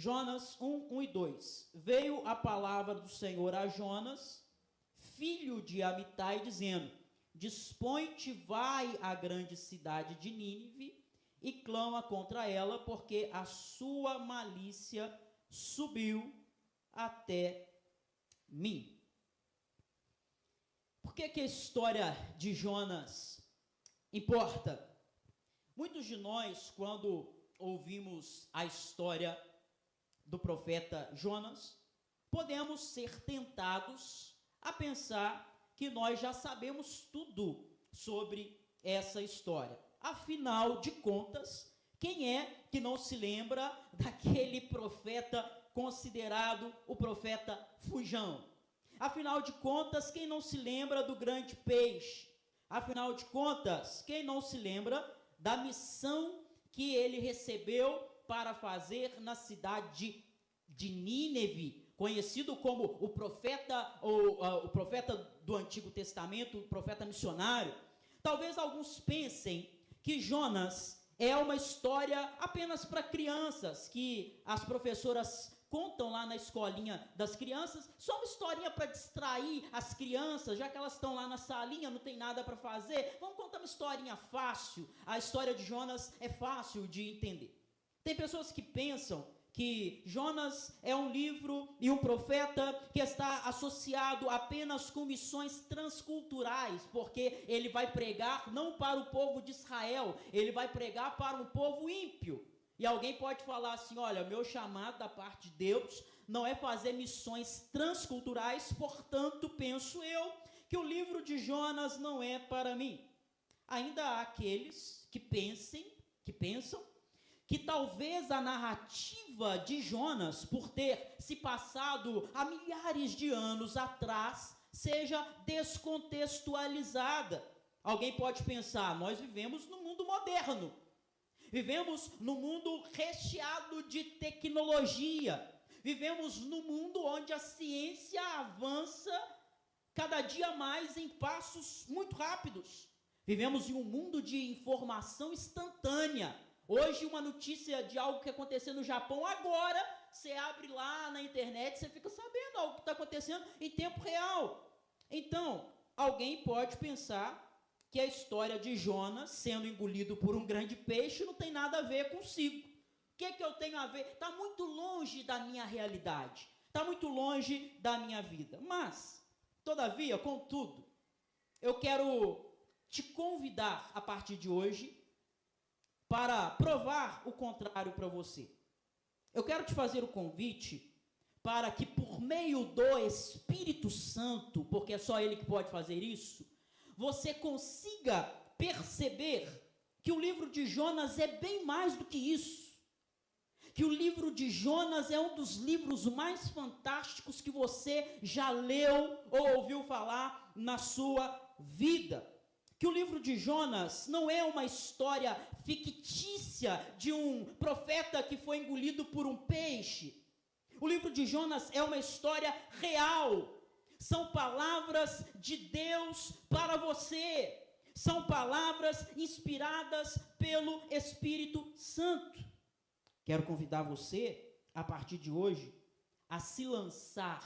Jonas 1 e 2. Veio a palavra do Senhor a Jonas, filho de Amitai, dizendo: dispõe-te, vai à grande cidade de Nínive e clama contra ela, porque a sua malícia subiu até mim. Por que a história de Jonas importa? Muitos de nós, quando ouvimos a história do profeta Jonas, podemos ser tentados a pensar que nós já sabemos tudo sobre essa história. Afinal de contas, quem é que não se lembra daquele profeta considerado o profeta fujão? Afinal de contas, quem não se lembra do grande peixe? Afinal de contas, quem não se lembra da missão que ele recebeu para fazer na cidade de Nínive, conhecido como o profeta, o profeta do Antigo Testamento, o profeta missionário? Talvez alguns pensem que Jonas é uma história apenas para crianças, que as professoras contam lá na escolinha das crianças, só uma historinha para distrair as crianças, já que elas estão lá na salinha, não tem nada para fazer, vamos contar uma historinha fácil. A história de Jonas é fácil de entender. Tem pessoas que pensam que Jonas é um livro e um profeta que está associado apenas com missões transculturais, porque ele vai pregar não para o povo de Israel, ele vai pregar para um povo ímpio. E alguém pode falar assim: olha, meu chamado da parte de Deus não é fazer missões transculturais, portanto, penso eu que o livro de Jonas não é para mim. Ainda há aqueles que pensam que talvez a narrativa de Jonas, por ter se passado há milhares de anos atrás, seja descontextualizada. Alguém pode pensar: nós vivemos no mundo moderno, vivemos no mundo recheado de tecnologia, vivemos no mundo onde a ciência avança cada dia mais em passos muito rápidos, vivemos em um mundo de informação instantânea. Hoje, uma notícia de algo que aconteceu no Japão, agora você abre lá na internet, você fica sabendo algo que está acontecendo em tempo real. Então, alguém pode pensar que a história de Jonas sendo engolido por um grande peixe não tem nada a ver consigo. O que eu tenho a ver? Está muito longe da minha realidade, está muito longe da minha vida. Mas, todavia, contudo, eu quero te convidar a partir de hoje para provar o contrário para você. Eu quero te fazer o convite para que, por meio do Espírito Santo, porque é só Ele que pode fazer isso, você consiga perceber que o livro de Jonas é bem mais do que isso. Que o livro de Jonas é um dos livros mais fantásticos que você já leu ou ouviu falar na sua vida. Que o livro de Jonas não é uma história fictícia de um profeta que foi engolido por um peixe. O livro de Jonas é uma história real. São palavras de Deus para você. São palavras inspiradas pelo Espírito Santo. Quero convidar você, a partir de hoje, a se lançar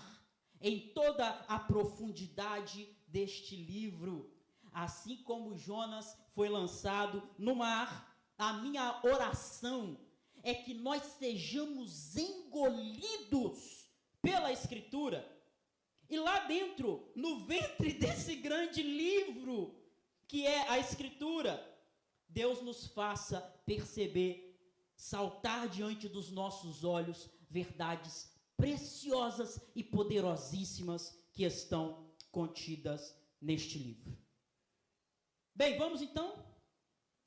em toda a profundidade deste livro. Assim como Jonas foi lançado no mar, a minha oração é que nós sejamos engolidos pela Escritura. E lá dentro, no ventre desse grande livro, que é a Escritura, Deus nos faça perceber, saltar diante dos nossos olhos, verdades preciosas e poderosíssimas que estão contidas neste livro. Bem, vamos então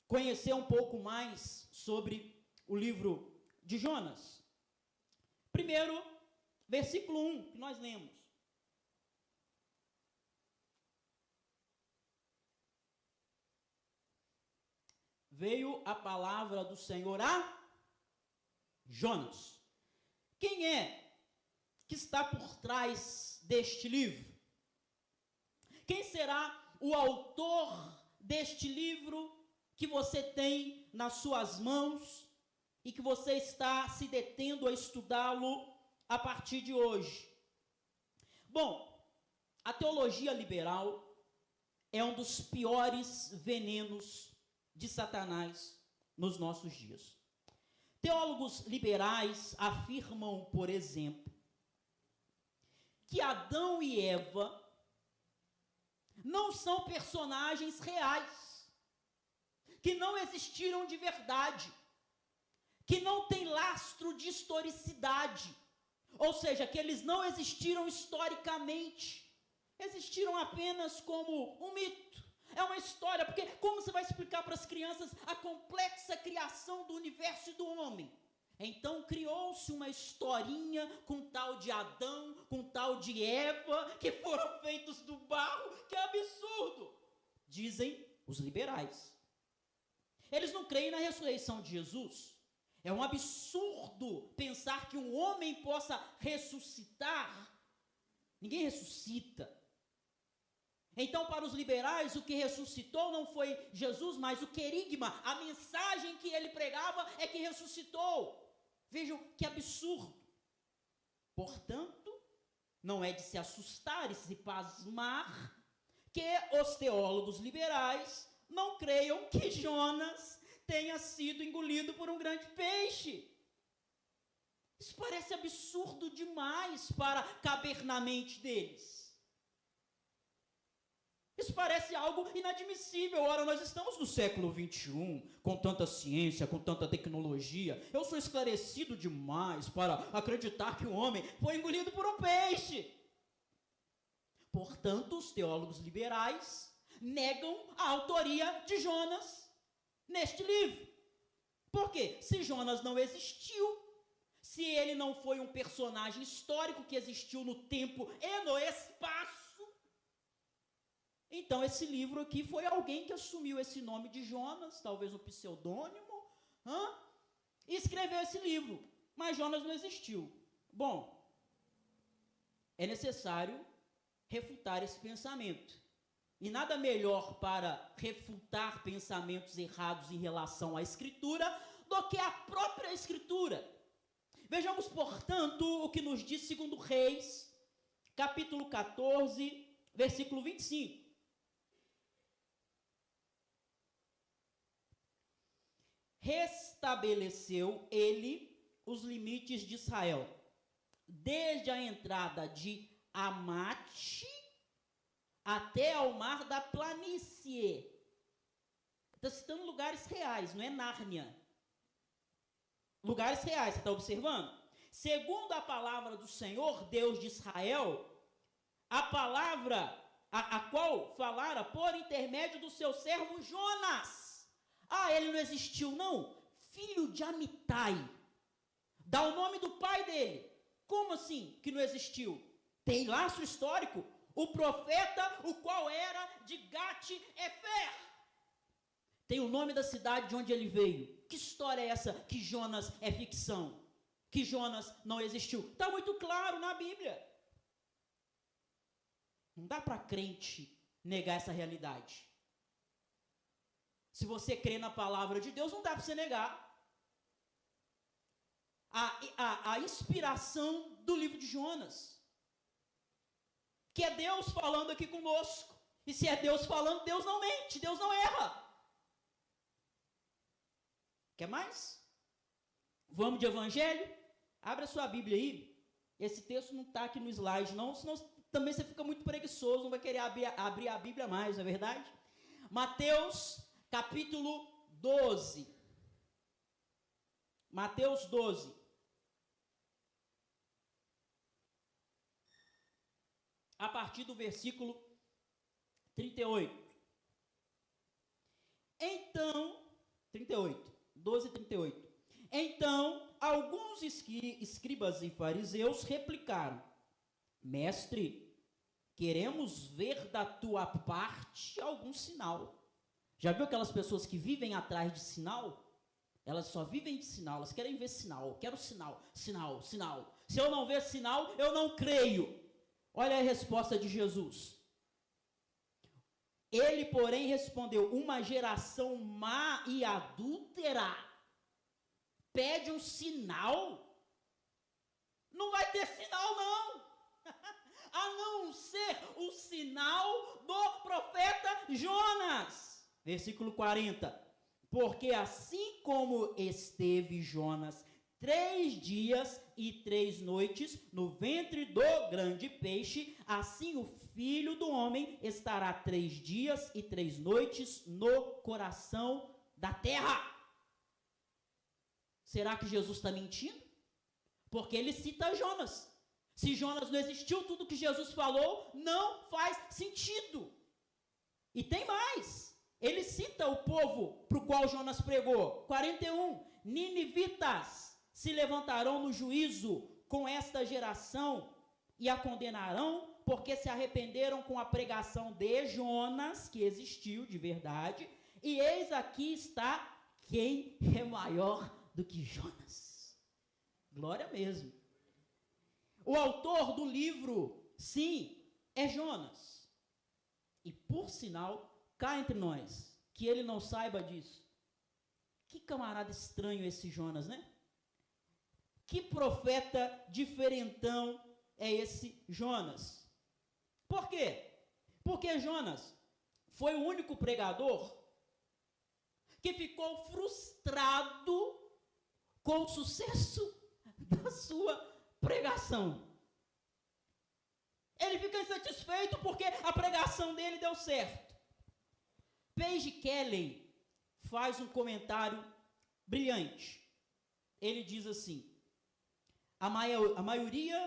conhecer um pouco mais sobre o livro de Jonas. Primeiro, versículo 1, que nós lemos. Veio a palavra do Senhor a Jonas. Quem é que está por trás deste livro? Quem será o autor deste livro que você tem nas suas mãos e que você está se detendo a estudá-lo a partir de hoje. Bom, a teologia liberal é um dos piores venenos de Satanás nos nossos dias. Teólogos liberais afirmam, por exemplo, que Adão e Eva não são personagens reais, que não existiram de verdade, que não têm lastro de historicidade, ou seja, que eles não existiram historicamente, existiram apenas como um mito. É uma história, porque como você vai explicar para as crianças a complexa criação do universo e do homem? Então criou-se uma historinha com tal de Adão, com tal de Eva, que foram feitos do barro, que é absurdo, dizem os liberais. Eles não creem na ressurreição de Jesus. É um absurdo pensar que um homem possa ressuscitar. Ninguém ressuscita. Então, para os liberais, o que ressuscitou não foi Jesus, mas o querigma, a mensagem que ele pregava é que ressuscitou. Vejam que absurdo. Portanto, não é de se assustar e se pasmar que os teólogos liberais não creiam que Jonas tenha sido engolido por um grande peixe. Isso parece absurdo demais para caber na mente deles. Isso parece algo inadmissível. Ora, nós estamos no século XXI, com tanta ciência, com tanta tecnologia. Eu sou esclarecido demais para acreditar que o homem foi engolido por um peixe. Portanto, os teólogos liberais negam a autoria de Jonas neste livro. Por quê? Se Jonas não existiu, se ele não foi um personagem histórico que existiu no tempo e no espaço, então esse livro aqui foi alguém que assumiu esse nome de Jonas, talvez um pseudônimo, e escreveu esse livro. Mas Jonas não existiu. Bom, é necessário refutar esse pensamento. E nada melhor para refutar pensamentos errados em relação à Escritura do que a própria Escritura. Vejamos, portanto, o que nos diz 2 Reis, capítulo 14, versículo 25. Restabeleceu ele os limites de Israel, desde a entrada de Amate até ao mar da planície. Está citando lugares reais, não é Nárnia. Lugares reais, você está observando? Segundo a palavra do Senhor, Deus de Israel, a palavra a qual falara por intermédio do seu servo Jonas. Ah, ele não existiu, não. Filho de Amitai. Dá o nome do pai dele. Como assim que não existiu? Tem laço histórico. O profeta, o qual era de Gat-Efer. Tem o nome da cidade de onde ele veio. Que história é essa que Jonas é ficção? Que Jonas não existiu? Está muito claro na Bíblia. Não dá para crente negar essa realidade. Se você crê na palavra de Deus, não dá para você negar a inspiração do livro de Jonas, que é Deus falando aqui conosco. E se é Deus falando, Deus não mente, Deus não erra. Quer mais? Vamos de evangelho? Abre a sua Bíblia aí. Esse texto não está aqui no slide não, senão também você fica muito preguiçoso, não vai querer abrir a Bíblia mais, não é verdade? Mateus capítulo 12. Mateus 12. A partir do versículo 38. Então, 38. 12, 38. Então, alguns escribas e fariseus replicaram: Mestre, queremos ver da tua parte algum sinal. Já viu aquelas pessoas que vivem atrás de sinal? Elas só vivem de sinal, elas querem ver sinal. Eu quero sinal, sinal, sinal. Se eu não ver sinal, eu não creio. Olha a resposta de Jesus. Ele, porém, respondeu: uma geração má e adúltera pede um sinal? Não vai ter sinal, não. A não ser o sinal do profeta Jonas. Versículo 40. Porque assim como esteve Jonas 3 dias e 3 noites no ventre do grande peixe, assim o Filho do Homem estará 3 dias e 3 noites no coração da terra. Será que Jesus está mentindo? Porque ele cita Jonas. Se Jonas não existiu, tudo que Jesus falou não faz sentido. E tem mais. Ele cita o povo para o qual Jonas pregou. 41. Ninivitas se levantarão no juízo com esta geração e a condenarão, porque se arrependeram com a pregação de Jonas, que existiu de verdade, e eis aqui está quem é maior do que Jonas. Glória mesmo. O autor do livro, sim, é Jonas. E por sinal, cá entre nós, que ele não saiba disso. Que camarada estranho esse Jonas, né? Que profeta diferentão é esse Jonas? Por quê? Porque Jonas foi o único pregador que ficou frustrado com o sucesso da sua pregação. Ele fica insatisfeito porque a pregação dele deu certo. Paige Kelly faz um comentário brilhante. Ele diz assim, a maioria,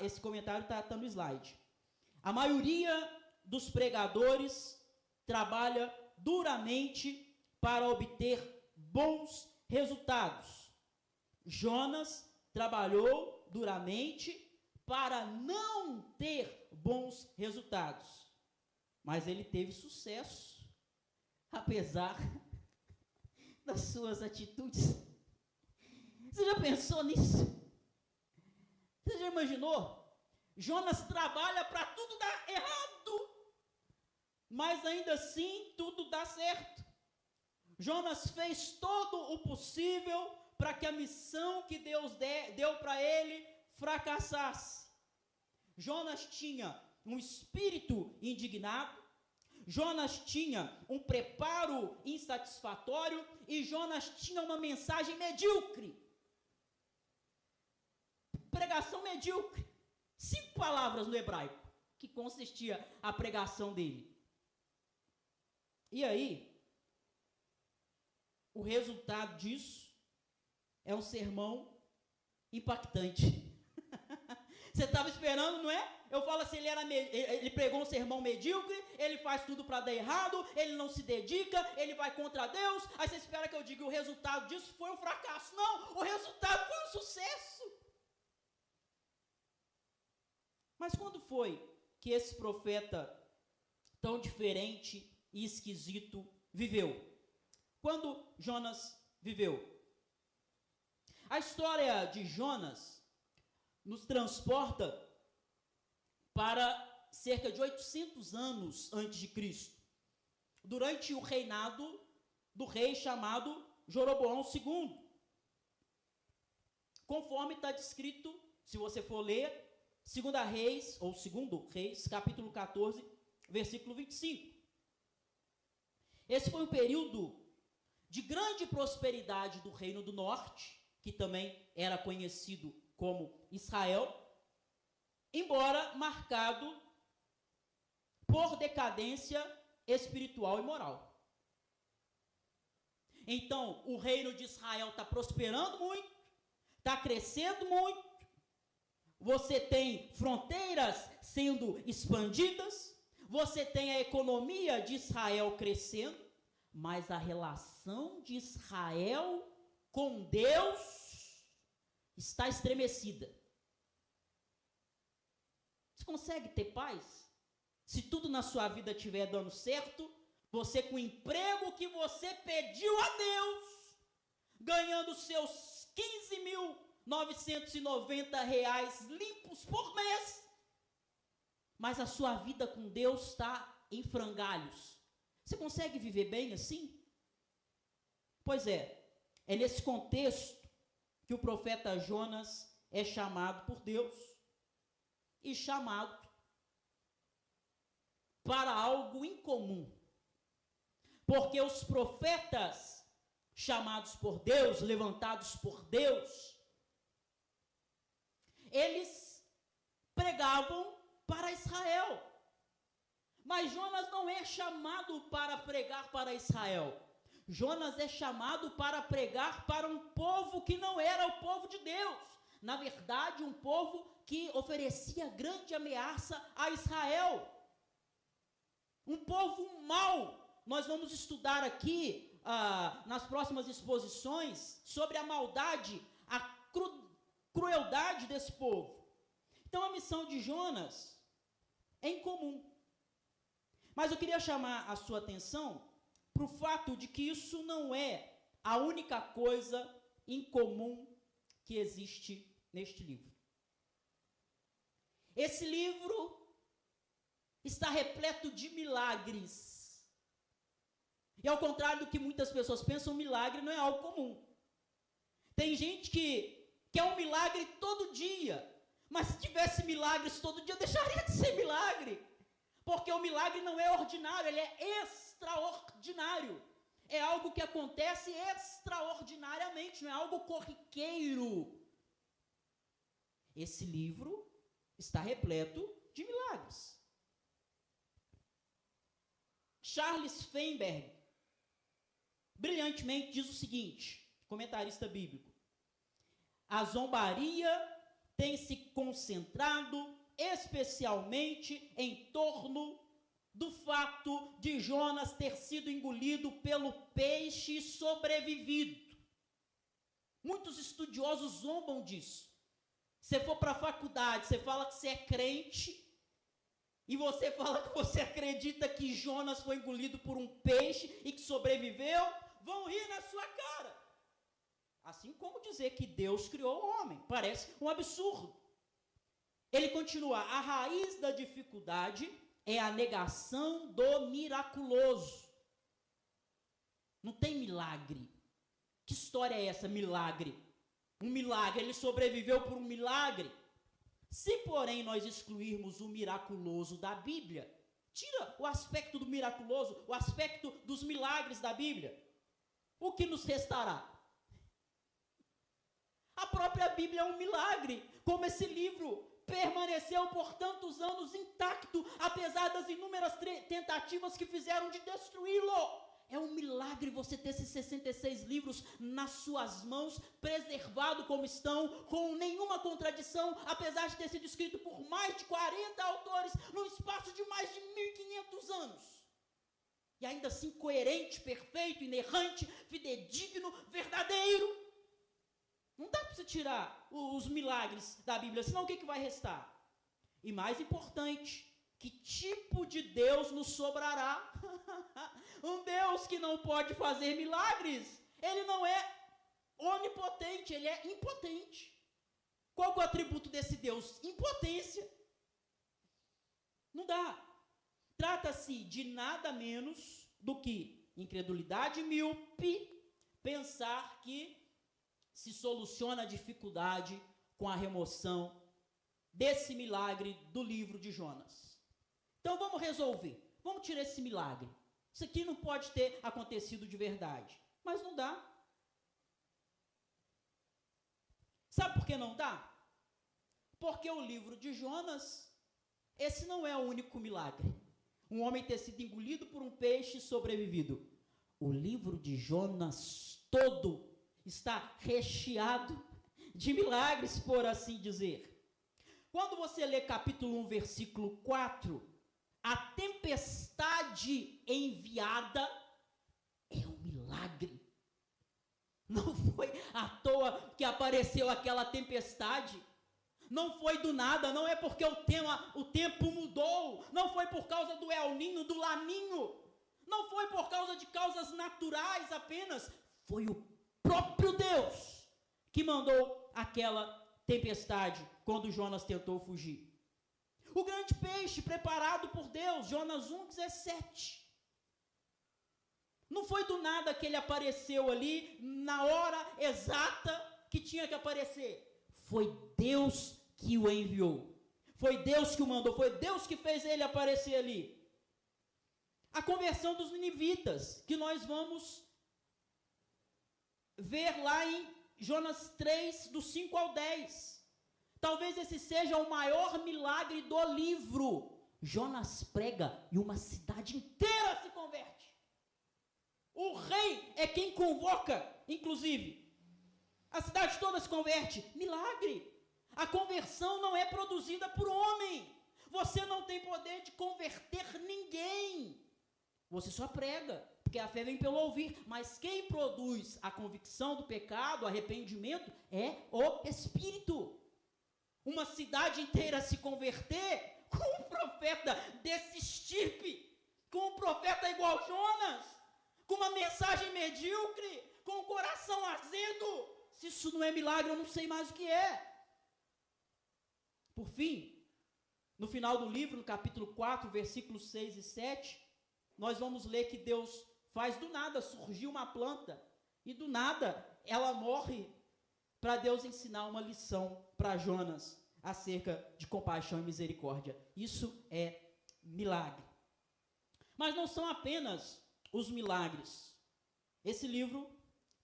esse comentário está no slide. A maioria dos pregadores trabalha duramente para obter bons resultados. Jonas trabalhou duramente para não ter bons resultados, mas ele teve sucesso, apesar das suas atitudes. Você já pensou nisso? Você já imaginou? Jonas trabalha para tudo dar errado, mas ainda assim tudo dá certo. Jonas fez todo o possível para que a missão que Deus deu para ele fracassasse. Jonas tinha um espírito indignado, Jonas tinha um preparo insatisfatório e Jonas tinha uma mensagem medíocre. Pregação medíocre. 5 palavras no hebraico, que consistia a pregação dele. E aí, o resultado disso é um sermão impactante. Você estava esperando, não é? Eu falo assim, ele pregou um sermão medíocre, ele faz tudo para dar errado, ele não se dedica, ele vai contra Deus, aí você espera que eu diga o resultado disso foi um fracasso. Não, o resultado foi um sucesso. Mas quando foi que esse profeta tão diferente e esquisito viveu? Quando Jonas viveu? A história de Jonas nos transporta para cerca de 800 anos antes de Cristo, durante o reinado do rei chamado Jeroboão II. Conforme está descrito, se você for ler, 2 Reis, capítulo 14, versículo 25. Esse foi um período de grande prosperidade do Reino do Norte, que também era conhecido como Israel, embora marcado por decadência espiritual e moral. Então, o reino de Israel está prosperando muito, está crescendo muito, você tem fronteiras sendo expandidas, você tem a economia de Israel crescendo, mas a relação de Israel com Deus está estremecida. Você consegue ter paz? Se tudo na sua vida estiver dando certo, você com o emprego que você pediu a Deus, ganhando seus 15.990 reais limpos por mês, mas a sua vida com Deus está em frangalhos. Você consegue viver bem assim? Pois é, É nesse contexto que o profeta Jonas é chamado por Deus e chamado para algo incomum. Porque os profetas chamados por Deus, levantados por Deus, eles pregavam para Israel. Mas Jonas não é chamado para pregar para Israel. Jonas é chamado para pregar para um povo que não era o povo de Deus. Na verdade, um povo que oferecia grande ameaça a Israel. Um povo mau. Nós vamos estudar aqui, nas próximas exposições, sobre a maldade, a crueldade desse povo. Então, a missão de Jonas é incomum. Mas eu queria chamar a sua atenção para o fato de que isso não é a única coisa incomum que existe neste livro. Esse livro está repleto de milagres. E ao contrário do que muitas pessoas pensam, milagre não é algo comum. Tem gente que quer um milagre todo dia, mas se tivesse milagres todo dia, deixaria de ser milagre. Porque o milagre não é ordinário, ele é extraordinário. É algo que acontece extraordinariamente, não é algo corriqueiro. Esse livro está repleto de milagres. Charles Feinberg, brilhantemente, diz o seguinte, comentarista bíblico: a zombaria tem se concentrado especialmente em torno do fato de Jonas ter sido engolido pelo peixe e sobrevivido. Muitos estudiosos zombam disso. Você for para a faculdade, você fala que você é crente, e você fala que você acredita que Jonas foi engolido por um peixe e que sobreviveu, vão rir na sua cara. Assim como dizer que Deus criou o homem. Parece um absurdo. Ele continua: a raiz da dificuldade é a negação do miraculoso. Não tem milagre. Que história é essa, milagre? Um milagre, ele sobreviveu por um milagre. Se, porém, nós excluirmos o miraculoso da Bíblia, tira o aspecto do miraculoso, o aspecto dos milagres da Bíblia, o que nos restará? A própria Bíblia é um milagre, como esse livro permaneceu por tantos anos intacto, apesar das inúmeras tentativas que fizeram de destruí-lo. É um milagre você ter esses 66 livros nas suas mãos, preservado como estão, com nenhuma contradição, apesar de ter sido escrito por mais de 40 autores, num espaço de mais de 1500 anos. E ainda assim coerente, perfeito, inerrante, fidedigno, verdadeiro. Não dá para você tirar os milagres da Bíblia, senão o que vai restar? E mais importante, que tipo de Deus nos sobrará? Um Deus que não pode fazer milagres. Ele não é onipotente, ele é impotente. Qual é o atributo desse Deus? Impotência. Não dá. Trata-se de nada menos do que incredulidade míope, pensar que se soluciona a dificuldade com a remoção desse milagre do livro de Jonas. Então vamos resolver, vamos tirar esse milagre. Isso aqui não pode ter acontecido de verdade, mas não dá. Sabe por que não dá? Porque o livro de Jonas, esse não é o único milagre. Um homem ter sido engolido por um peixe e sobrevivido. O livro de Jonas todo está recheado de milagres, por assim dizer. Quando você lê capítulo 1, versículo 4, a tempestade enviada é um milagre. Não foi à toa que apareceu aquela tempestade. Não foi do nada, não é porque o tempo mudou. Não foi por causa do El Ninho, do Laninho. Não foi por causa de causas naturais apenas. Foi o próprio Deus que mandou aquela tempestade quando Jonas tentou fugir. O grande peixe preparado por Deus, Jonas 1:17. Não foi do nada que ele apareceu ali na hora exata que tinha que aparecer. Foi Deus que o enviou. Foi Deus que o mandou. Foi Deus que fez ele aparecer ali. A conversão dos ninivitas, que nós vamos ver lá em Jonas 3, do 5 ao 10. Talvez esse seja o maior milagre do livro. Jonas prega e uma cidade inteira se converte. O rei é quem convoca, inclusive. A cidade toda se converte. Milagre. A conversão não é produzida por homem. Você não tem poder de converter ninguém. Você só prega, porque a fé vem pelo ouvir. Mas quem produz a convicção do pecado, o arrependimento, é o Espírito. Uma cidade inteira se converter com um profeta desse estirpe, com um profeta igual Jonas, com uma mensagem medíocre, com um coração azedo. Se isso não é milagre, eu não sei mais o que é. Por fim, no final do livro, no capítulo 4, versículos 6 e 7, nós vamos ler que Deus faz do nada surgir uma planta, e do nada ela morre, para Deus ensinar uma lição para Jonas acerca de compaixão e misericórdia. Isso é milagre. Mas não são apenas os milagres. Esse livro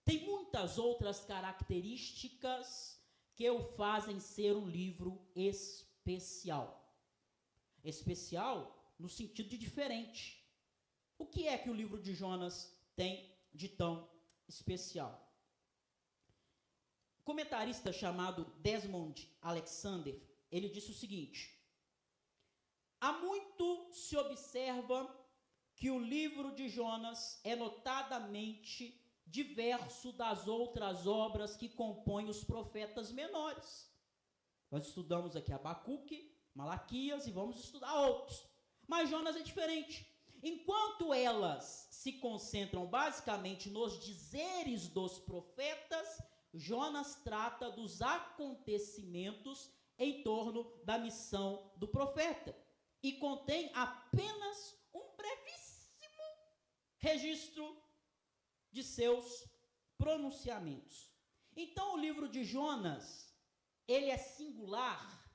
tem muitas outras características que o fazem ser um livro especial. Especial no sentido de diferente. O que é que o livro de Jonas tem de tão especial? Um comentarista chamado Desmond Alexander, ele disse o seguinte: há muito se observa que o livro de Jonas é notadamente diverso das outras obras que compõem os profetas menores. Nós estudamos aqui Abacuque, Malaquias e vamos estudar outros. Mas Jonas é diferente. Enquanto elas se concentram basicamente nos dizeres dos profetas, Jonas trata dos acontecimentos em torno da missão do profeta e contém apenas um brevíssimo registro de seus pronunciamentos. Então, o livro de Jonas, ele é singular,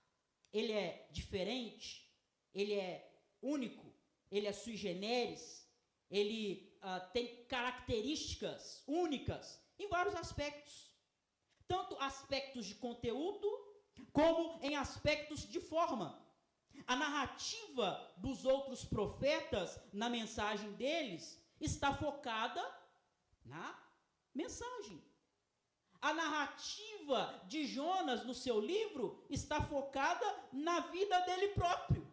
ele é diferente, ele é único, ele é sui generis, ele tem características únicas em vários aspectos. Tanto aspectos de conteúdo, como em aspectos de forma. A narrativa dos outros profetas, na mensagem deles, está focada na mensagem. A narrativa de Jonas no seu livro está focada na vida dele próprio.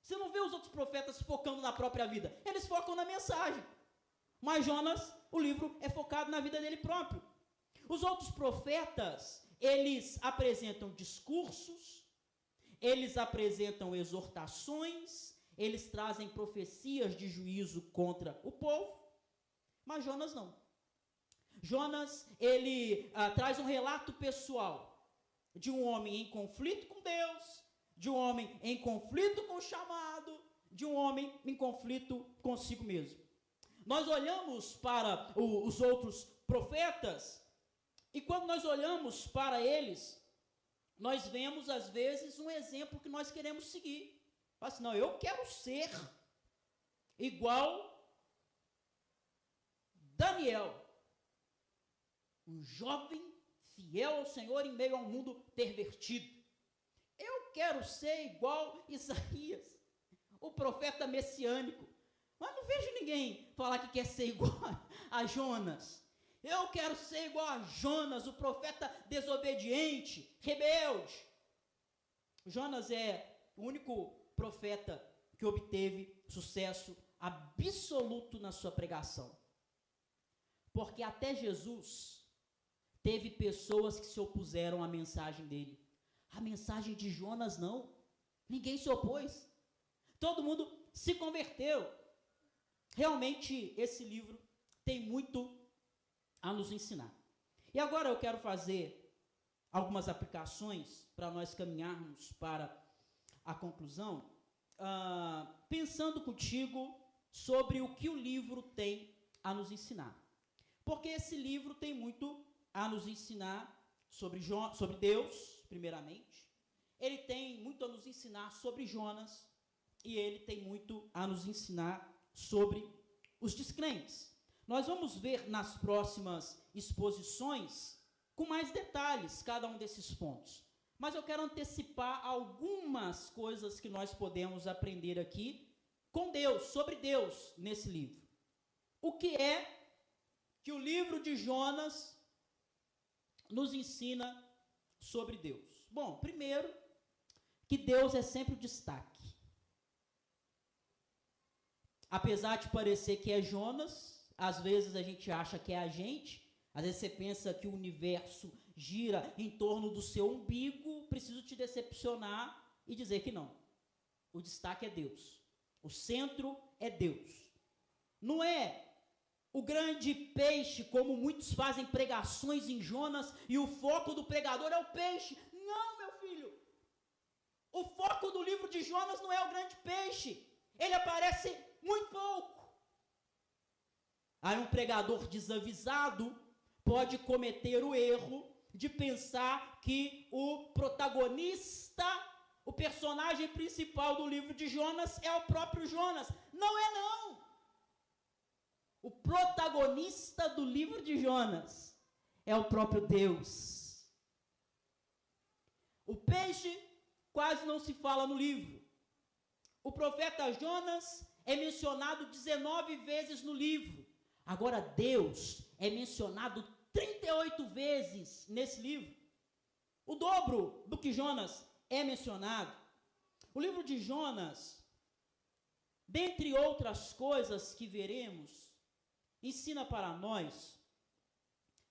Você não vê os outros profetas focando na própria vida, eles focam na mensagem. Mas Jonas, o livro é focado na vida dele próprio. Os outros profetas, eles apresentam discursos, eles apresentam exortações, eles trazem profecias de juízo contra o povo. Mas Jonas não. Jonas, ele traz um relato pessoal de um homem em conflito com Deus, de um homem em conflito com o chamado, de um homem em conflito consigo mesmo. Nós olhamos para os outros profetas, e quando nós olhamos para eles, nós vemos às vezes um exemplo que nós queremos seguir. Fala assim, não, eu quero ser igual Daniel, um jovem fiel ao Senhor em meio a um mundo pervertido. Eu quero ser igual Isaías, o profeta messiânico. Mas não vejo ninguém falar que quer ser igual a Jonas. Eu quero ser igual a Jonas, o profeta desobediente, rebelde. Jonas é o único profeta que obteve sucesso absoluto na sua pregação. Porque até Jesus teve pessoas que se opuseram à mensagem dele. A mensagem de Jonas não. Ninguém se opôs. Todo mundo se converteu. Realmente, esse livro tem muito a nos ensinar. E agora eu quero fazer algumas aplicações para nós caminharmos para a conclusão, pensando contigo sobre o que o livro tem a nos ensinar. Porque esse livro tem muito a nos ensinar sobre Deus, primeiramente. Ele tem muito a nos ensinar sobre Jonas. E ele tem muito a nos ensinar sobre os descrentes. Nós vamos ver nas próximas exposições com mais detalhes cada um desses pontos. Mas eu quero antecipar algumas coisas que nós podemos aprender aqui com Deus, sobre Deus, nesse livro. O que é que o livro de Jonas nos ensina sobre Deus? Bom, primeiro, que Deus é sempre o destaque. Apesar de parecer que é Jonas, às vezes a gente acha que é a gente, às vezes você pensa que o universo gira em torno do seu umbigo, preciso te decepcionar e dizer que não. O destaque é Deus. O centro é Deus. Não é o grande peixe, como muitos fazem pregações em Jonas, e o foco do pregador é o peixe. Não, meu filho. O foco do livro de Jonas não é o grande peixe. Ele aparece muito pouco. Aí um pregador desavisado pode cometer o erro de pensar que o protagonista, o personagem principal do livro de Jonas é o próprio Jonas. Não é não. O protagonista do livro de Jonas é o próprio Deus. O peixe quase não se fala no livro. O profeta Jonas é mencionado 19 vezes no livro. Agora Deus é mencionado 38 vezes nesse livro. O dobro do que Jonas é mencionado. O livro de Jonas, dentre outras coisas que veremos, ensina para nós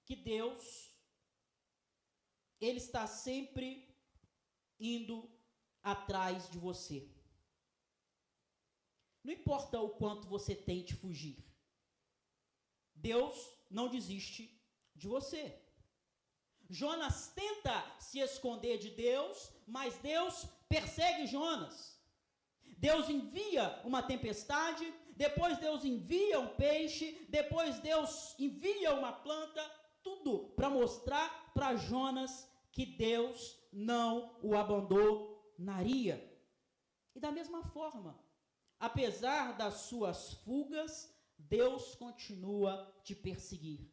que Deus, Ele está sempre indo atrás de você. Não importa o quanto você tente fugir, Deus não desiste de você. Jonas tenta se esconder de Deus, mas Deus persegue Jonas. Deus envia uma tempestade, depois Deus envia um peixe, depois Deus envia uma planta, tudo para mostrar para Jonas que Deus não o abandonaria. E da mesma forma, apesar das suas fugas, Deus continua te perseguir,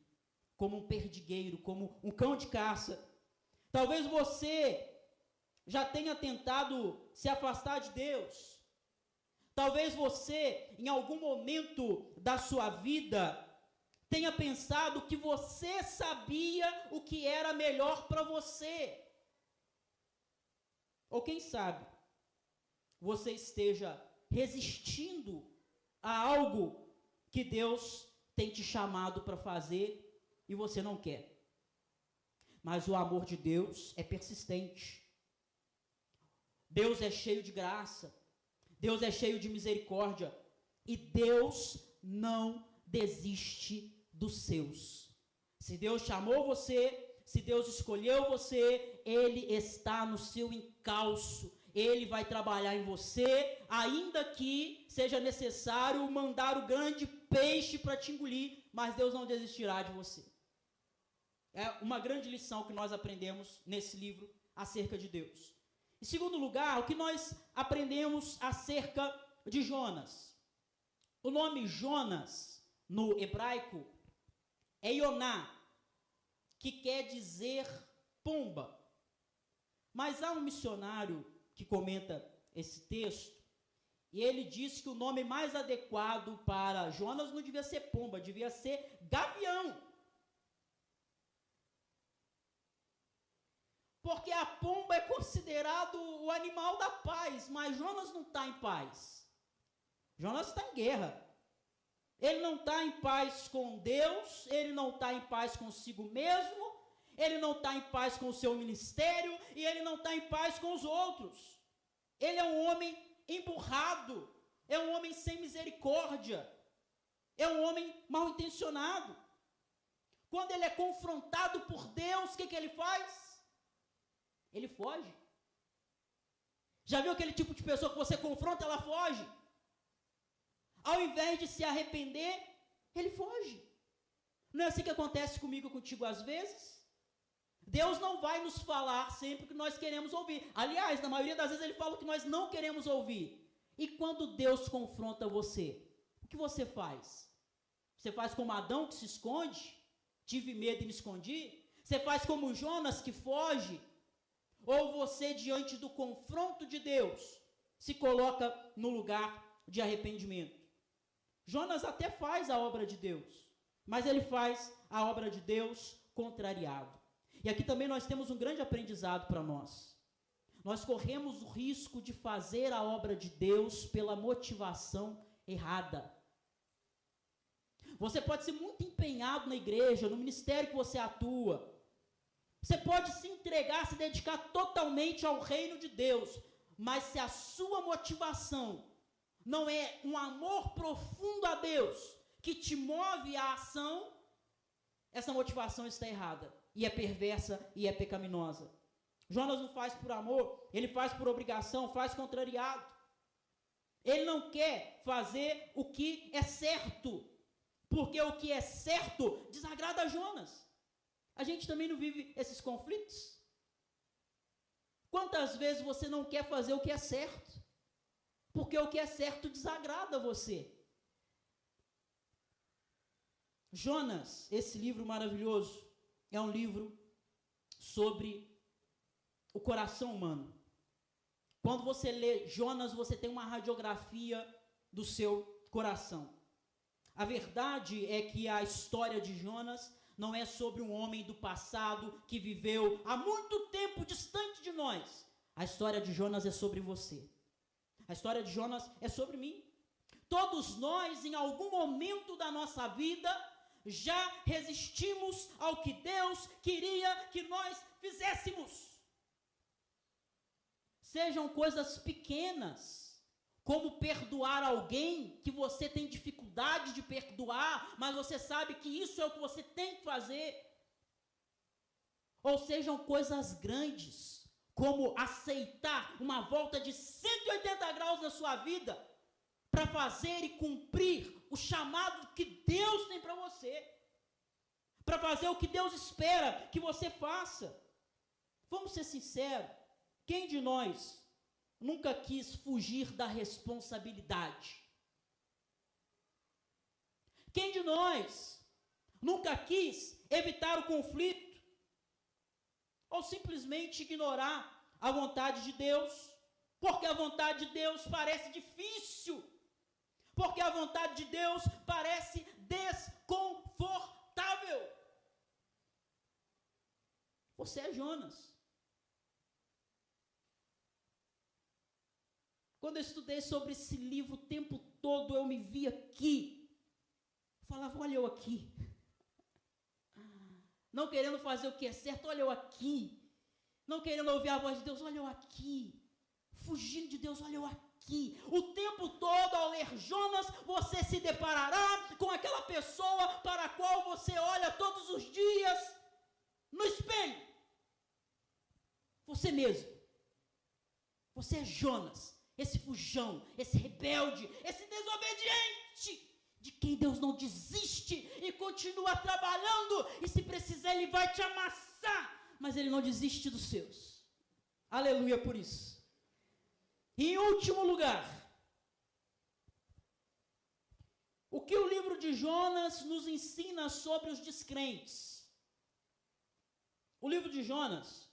como um perdigueiro, como um cão de caça. Talvez você já tenha tentado se afastar de Deus. Talvez você, em algum momento da sua vida, tenha pensado que você sabia o que era melhor para você. Ou quem sabe, você esteja resistindo a algo que Deus tem te chamado para fazer e você não quer. Mas o amor de Deus é persistente. Deus é cheio de graça. Deus é cheio de misericórdia. E Deus não desiste dos seus. Se Deus chamou você, se Deus escolheu você, Ele está no seu encalço. Ele vai trabalhar em você, ainda que seja necessário mandar o grande peixe para te engolir, mas Deus não desistirá de você. É uma grande lição que nós aprendemos nesse livro acerca de Deus. Em segundo lugar, o que nós aprendemos acerca de Jonas? O nome Jonas, no hebraico, é Yoná, que quer dizer pomba. Mas há um missionário que comenta esse texto, e ele diz que o nome mais adequado para Jonas não devia ser pomba, devia ser gavião. Porque a pomba é considerado o animal da paz, mas Jonas não está em paz. Jonas está em guerra. Ele não está em paz com Deus, ele não está em paz consigo mesmo, ele não está em paz com o seu ministério e ele não está em paz com os outros. Ele é um homem emburrado, é um homem sem misericórdia, é um homem mal intencionado. Quando ele é confrontado por Deus, o que ele faz? Ele foge. Já viu aquele tipo de pessoa que você confronta, ela foge? Ao invés de se arrepender, ele foge. Não é assim que acontece comigo e contigo às vezes? Deus não vai nos falar sempre o que nós queremos ouvir. Aliás, na maioria das vezes ele fala o que nós não queremos ouvir. E quando Deus confronta você, o que você faz? Você faz como Adão que se esconde? Tive medo e me escondi? Você faz como Jonas que foge? Ou você, diante do confronto de Deus, se coloca no lugar de arrependimento? Jonas até faz a obra de Deus, mas ele faz a obra de Deus contrariado. E aqui também nós temos um grande aprendizado para nós. Nós corremos o risco de fazer a obra de Deus pela motivação errada. Você pode ser muito empenhado na igreja, no ministério que você atua. Você pode se entregar, se dedicar totalmente ao reino de Deus. Mas se a sua motivação não é um amor profundo a Deus, que te move à ação, essa motivação está errada. E é perversa e é pecaminosa. Jonas não faz por amor, ele faz por obrigação, faz contrariado. Ele não quer fazer o que é certo, porque o que é certo desagrada a Jonas. A gente também não vive esses conflitos? Quantas vezes você não quer fazer o que é certo, porque o que é certo desagrada você? Jonas, esse livro maravilhoso, é um livro sobre o coração humano. Quando você lê Jonas, você tem uma radiografia do seu coração. A verdade é que a história de Jonas não é sobre um homem do passado que viveu há muito tempo distante de nós. A história de Jonas é sobre você. A história de Jonas é sobre mim. Todos nós, em algum momento da nossa vida, já resistimos ao que Deus queria que nós fizéssemos. Sejam coisas pequenas, como perdoar alguém que você tem dificuldade de perdoar, mas você sabe que isso é o que você tem que fazer. Ou sejam coisas grandes, como aceitar uma volta de 180 graus na sua vida, para fazer e cumprir o chamado que Deus tem para você, para fazer o que Deus espera que você faça. Vamos ser sinceros, quem de nós nunca quis fugir da responsabilidade? Quem de nós nunca quis evitar o conflito? Ou simplesmente ignorar a vontade de Deus, porque a vontade de Deus parece difícil, porque a vontade de Deus parece desconfortável. Você é Jonas. Quando eu estudei sobre esse livro o tempo todo, eu me vi aqui, falava, olha eu aqui, não querendo fazer o que é certo, olha eu aqui, não querendo ouvir a voz de Deus, olha eu aqui, fugindo de Deus, olha eu aqui. O tempo todo, ao ler Jonas, você se deparará com aquela pessoa para a qual você olha todos os dias no espelho. Você mesmo. Você é Jonas, esse fujão, esse rebelde, esse desobediente, de quem Deus não desiste e continua trabalhando, e se precisar ele vai te amassar, mas ele não desiste dos seus. Aleluia por isso. E em último lugar, o que o livro de Jonas nos ensina sobre os descrentes? O livro de Jonas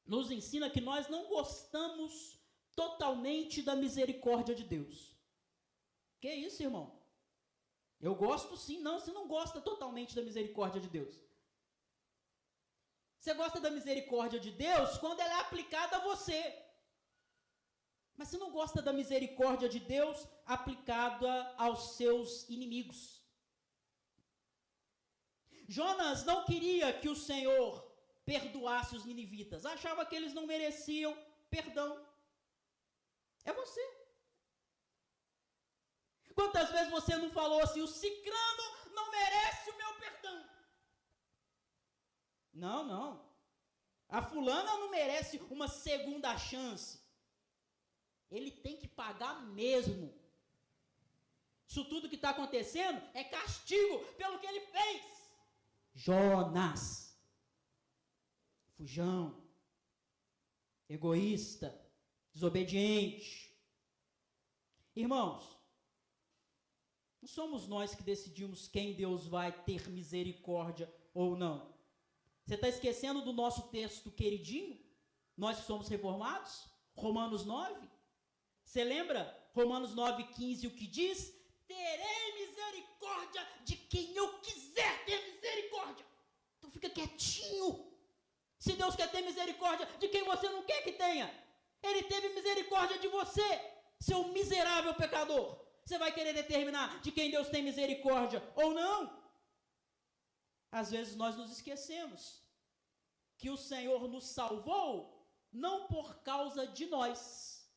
nos ensina que nós não gostamos totalmente da misericórdia de Deus. Que isso, irmão? Eu gosto sim. Não, você não gosta totalmente da misericórdia de Deus. Você gosta da misericórdia de Deus quando ela é aplicada a você. Mas você não gosta da misericórdia de Deus aplicada aos seus inimigos. Jonas não queria que o Senhor perdoasse os ninivitas. Achava que eles não mereciam perdão. É você. Quantas vezes você não falou assim, o cicrano não merece o meu perdão? Não. A fulana não merece uma segunda chance. Ele tem que pagar mesmo. Isso tudo que está acontecendo é castigo pelo que ele fez. Jonas, fujão, egoísta, desobediente. Irmãos, não somos nós que decidimos quem Deus vai ter misericórdia ou não. Você está esquecendo do nosso texto queridinho? Nós que somos reformados? Romanos 9. Você lembra Romanos 9,15, o que diz? Terei misericórdia de quem eu quiser ter misericórdia. Então fica quietinho. Se Deus quer ter misericórdia de quem você não quer que tenha, Ele teve misericórdia de você, seu miserável pecador. Você vai querer determinar de quem Deus tem misericórdia ou não? Às vezes nós nos esquecemos que o Senhor nos salvou não por causa de nós,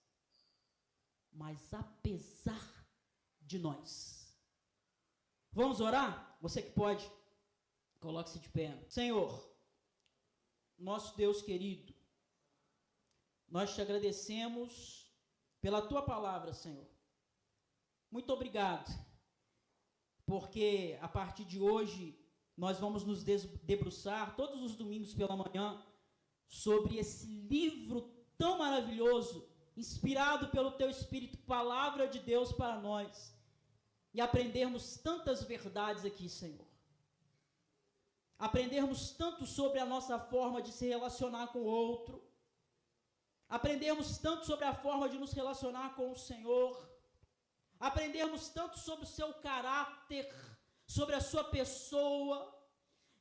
mas apesar de nós. Vamos orar? Você que pode, coloque-se de pé. Senhor, nosso Deus querido, nós te agradecemos pela tua palavra, Senhor. Muito obrigado, porque a partir de hoje nós vamos nos debruçar todos os domingos pela manhã sobre esse livro tão maravilhoso, inspirado pelo teu Espírito, palavra de Deus para nós, e aprendermos tantas verdades aqui, Senhor. Aprendermos tanto sobre a nossa forma de se relacionar com o outro, aprendermos tanto sobre a forma de nos relacionar com o Senhor, aprendermos tanto sobre o seu caráter, sobre a sua pessoa.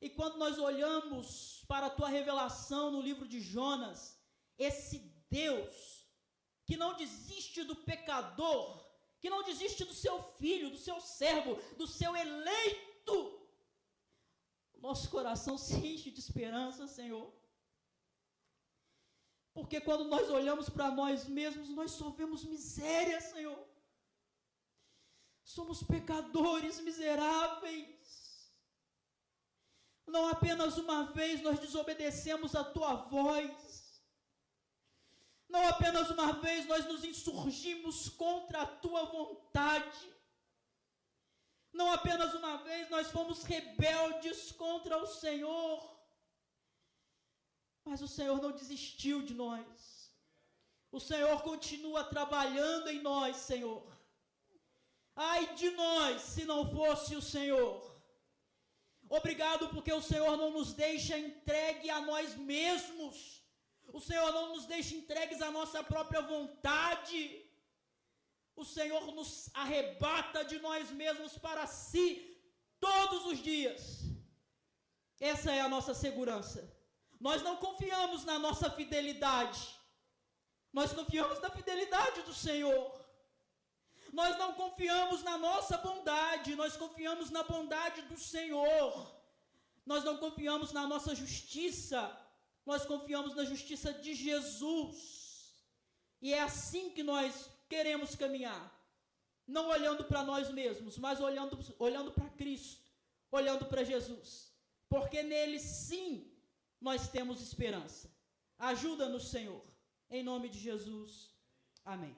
E quando nós olhamos para a tua revelação no livro de Jonas, esse Deus que não desiste do pecador, que não desiste do seu filho, do seu servo, do seu eleito, nosso coração se enche de esperança, Senhor. Porque quando nós olhamos para nós mesmos, nós só vemos miséria, Senhor. Somos pecadores miseráveis. Não apenas uma vez nós desobedecemos a tua voz. Não apenas uma vez nós nos insurgimos contra a tua vontade. Não apenas uma vez nós fomos rebeldes contra o Senhor. Mas o Senhor não desistiu de nós. O Senhor continua trabalhando em nós, Senhor. Ai de nós, se não fosse o Senhor. Obrigado porque o Senhor não nos deixa entregue a nós mesmos. O Senhor não nos deixa entregues à nossa própria vontade. O Senhor nos arrebata de nós mesmos para si todos os dias. Essa é a nossa segurança. Nós não confiamos na nossa fidelidade. Nós confiamos na fidelidade do Senhor. Nós não confiamos na nossa bondade, nós confiamos na bondade do Senhor. Nós não confiamos na nossa justiça, nós confiamos na justiça de Jesus. E é assim que nós queremos caminhar. Não olhando para nós mesmos, mas olhando para Cristo, olhando para Jesus. Porque nele sim nós temos esperança. Ajuda-nos, Senhor. Em nome de Jesus. Amém.